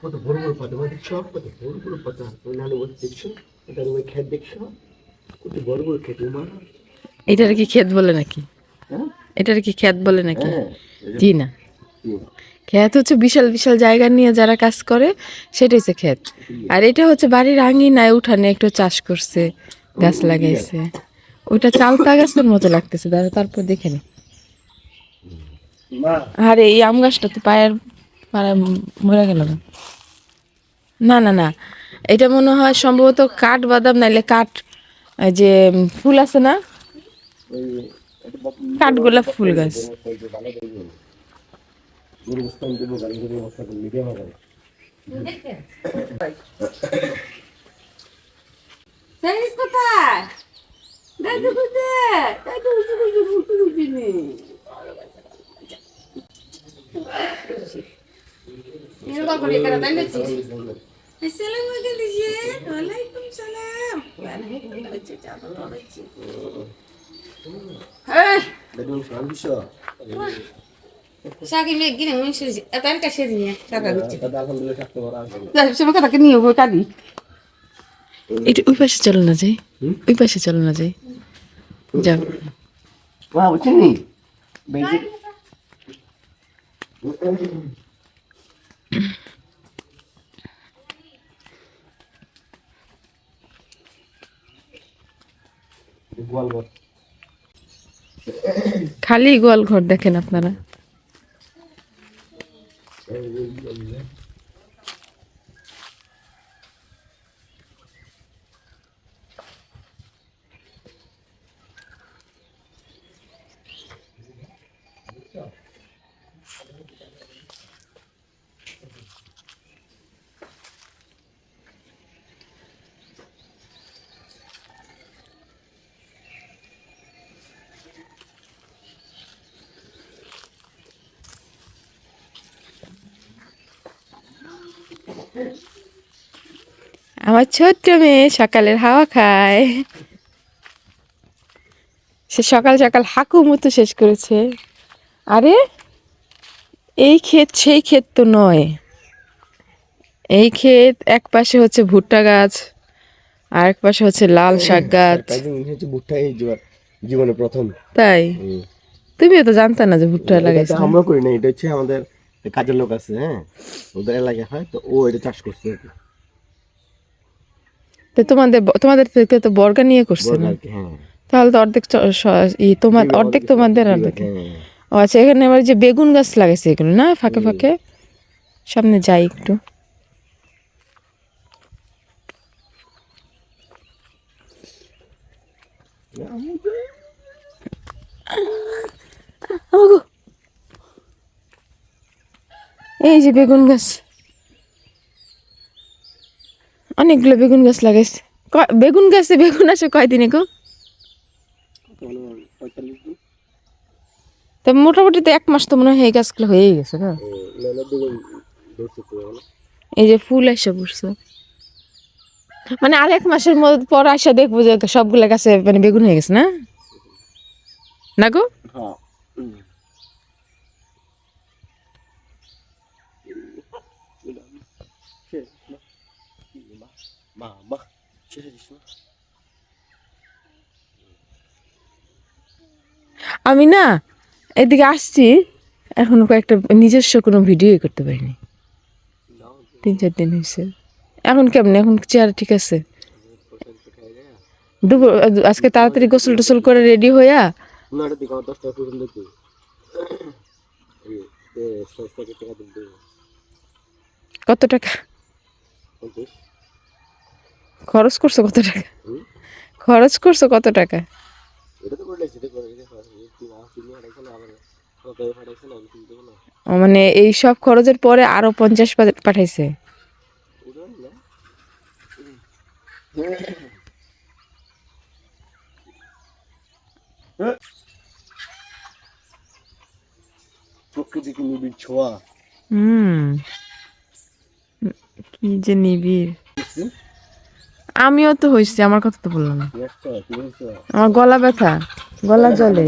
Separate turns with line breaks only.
কত বড় বড় পাতা দেখছো, কত বড় বড় পাতা। ওই নানু দেখছো, এটা ওই ক্ষেত দেখছো, কত বড় বড় ক্ষেত। মা
এটার কি ক্ষেত বলে নাকি? এটার কি ক্ষেত বলে নাকি? জি না, ক্ষেত হচ্ছে বিশাল বিশাল জায়গা নিয়ে যারা কাজ করে, সেটা হচ্ছে ক্ষেত। আর এটা হচ্ছে বাড়ির আঙিনায় উঠানে একটু চাষ করছে, গাছ লাগাইছে। ওইটা চালতা গাছের মতো লাগতেছে, তারপর দেখে নি। আরে এই আম গাছটা তো পায়ের মরে গেল না। না না না, এটা মনে হয় সম্ভবত কাঠ বাদাম, নাইলে কাঠ যে ফুল আছে না, কাঠগোলাপ ফুল গাছ। কোথায় দাদু? কোথায় দাদু? Assalamualaikum Dije. Waalaikumsalam.
Dadung salam bisa.
Sagi me gini mun shi atan ka shi ne saka bici.
Tadi alhamdulillah sakto orang.
Da shi maka tak niyo go kadi. Itu ওই পাশে চলো না যাই, ওই পাশে চলো না যাই, যাও।
Wah, sini. Basic.
খালি গোয়াল ঘর দেখেন আপনারা। আমার ছোট্ট মেয়ে সকালের হাওয়া খায়। সে সকাল সকাল হাঁকু মতো শেষ করেছে। আরে এই ক্ষেত সেই ক্ষেত তো নয়। এই ক্ষেত এক পাশে হচ্ছে ভুট্টা গাছ, আর এক পাশে হচ্ছে লাল শাক গাছ।
ভুট্টা এই জীবনে প্রথম।
তাই তুমিও তো জানতা না যে ভুট্টা লাগাইছে?
আমরা করি না, এটা হচ্ছে আমাদের কাজের লোক আছে, হ্যাঁ, ওদের এলাকায় হয়, তো ও এটা চাষ করছে।
তো তোমাদের থেকে তো বর্গা নিয়ে করছে না? তাহলে তো অর্ধেক তোমার অর্ধেক, তোমাদের অর্ধেক। ও আচ্ছা, এখানে আবার যে বেগুন গাছ লাগাইছে এগুলো না ফাঁকে ফাঁকে। সামনে যাই একটু। এই যে বেগুন গাছ, অনেকগুলো বেগুন গাছ লাগাইছে। বেগুন গাছে বেগুন আসে কয়দিনে গো? তো মোটামুটি তো 1 মাস তো মনে হয় এই গাছগুলো হয়েই গেছে না? এই যে ফুল এসে পড়ছে, মানে আর 1 মাসের মধ্যে পর আসা দেখবো যে সবগুলো গাছে মানে বেগুন হয়ে গেছে না, না গো? আমি না এদিকে আসছি, এখনো কয়েকটা নিজস্ব কোনো ভিডিও করতে পারিনি। 3-4 দিন হয়েছে। এখন কেমন, এখন চেহারা ঠিক আছে? আজকে তাড়াতাড়ি গোসল টোসল করে রেডি হইয়া
টাকা দিতে
কত টাকা
50
খরচ করছো? কত টাকা খরচ করছো? কত টাকা?
এটা তো করলে সেটা করে এটা তুমি তুমি হারাইছো না আবার কত হারাইছো না আমি কিনতে না
ও মানে এই সব খরচের পরে আরো 50 পাঠাইছে।
ওটা না প্রকৃতিকে নিবিড় ছোঁয়া
হুম, কি যে নিবিড়। আমিও তো হইছি, আমার কথা তো বললাম না। আমার গলা ব্যথা, গলা জ্বলে।